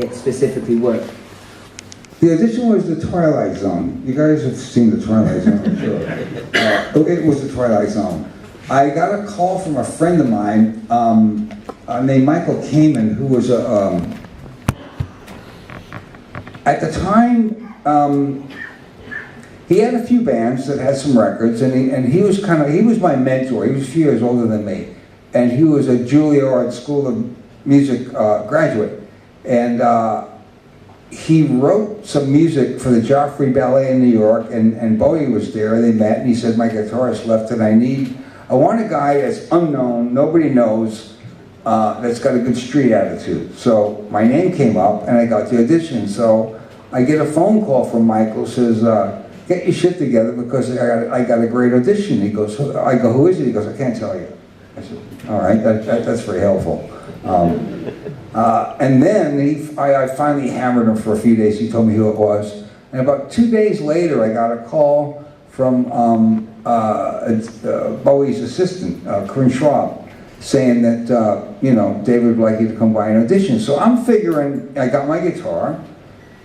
it specifically work? The audition was the Twilight Zone. You guys have seen the Twilight Zone, I'm sure. It was the Twilight Zone. I got a call from a friend of mine named Michael Kamen, who was at the time, he had a few bands that had some records, and he was my mentor. He was a few years older than me, and he was a Juilliard School of Music graduate, and he wrote some music for the Joffrey Ballet in New York, and Bowie was there. They met, and he said, "My guitarist left, and I want a guy that's unknown, nobody knows, that's got a good street attitude." So my name came up, and I got the audition. So I get a phone call from Michael, says, "Get your shit together because I got a great audition." He goes, I go, "Who is it?" He goes, "I can't tell you." I said, "All right, that's very helpful." And then I finally hammered him for a few days. He told me who it was. And about 2 days later, I got a call from Bowie's assistant, Corinne Schwab, saying that, David would like you to come by and audition. So I'm figuring, I got my guitar,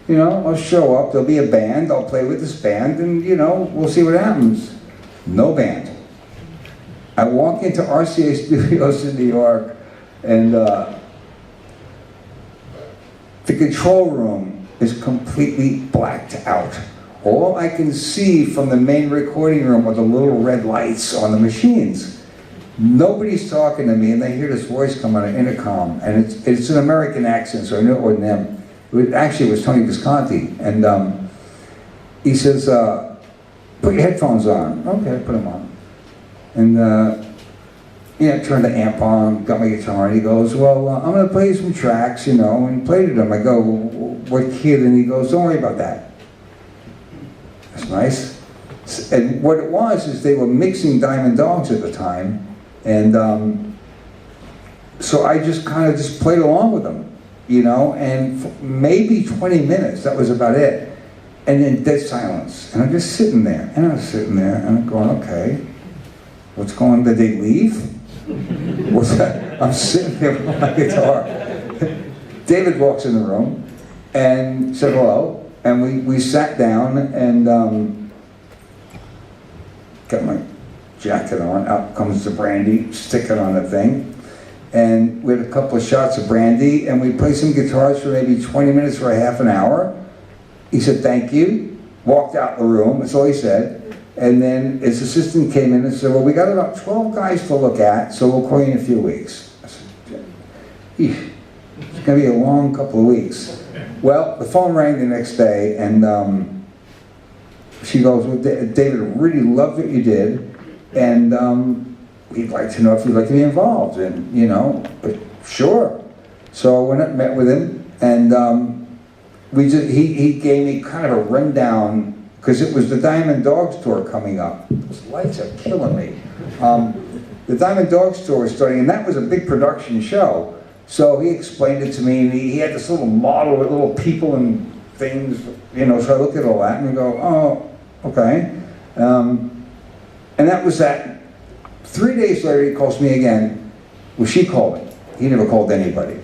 I'll show up, there'll be a band, I'll play with this band, and, we'll see what happens. No band. I walk into RCA Studios in New York, and the control room is completely blacked out. All I can see from the main recording room are the little red lights on the machines. Nobody's talking to me, and they hear this voice come on an intercom, and it's an American accent, so I knew it wasn't them. Actually, it was Tony Visconti, and he says, "Put your headphones on." Okay, I put them on. And turned the amp on, got my guitar, and he goes, "Well, I'm going to play you some tracks, and played them." I go, "What key?" And he goes, "Don't worry about that." That's nice. And what it was is they were mixing Diamond Dogs at the time, and so I just kind of played along with them, and for maybe 20 minutes, that was about it. And then dead silence, and I'm just sitting there, and I'm going, okay, what's going on? Did they leave? What's that? I'm sitting there with my guitar. David walks in the room and said hello, and we sat down, and got my jacket on, out comes the brandy, stick it on the thing, and we had a couple of shots of brandy, and we played some guitars for maybe 20 minutes or a half an hour. He said thank you, walked out the room, that's all he said. And then his assistant came in and said, "Well, we got about 12 guys to look at, so we'll call you in a few weeks." I said, "Eesh, it's going to be a long couple of weeks." Well, the phone rang the next day, and she goes, "Well, David really loved what you did, and we'd like to know if you'd like to be involved." And, but sure. So I went up and met with him, and he gave me kind of a rundown, because it was the Diamond Dogs tour coming up. Those lights are killing me. The Diamond Dogs tour was starting, and that was a big production show. So he explained it to me, and he had this little model with little people and things, so I looked at all that and I go, oh, okay. And that was that. 3 days later, he calls me again. Well, she called me. He never called anybody.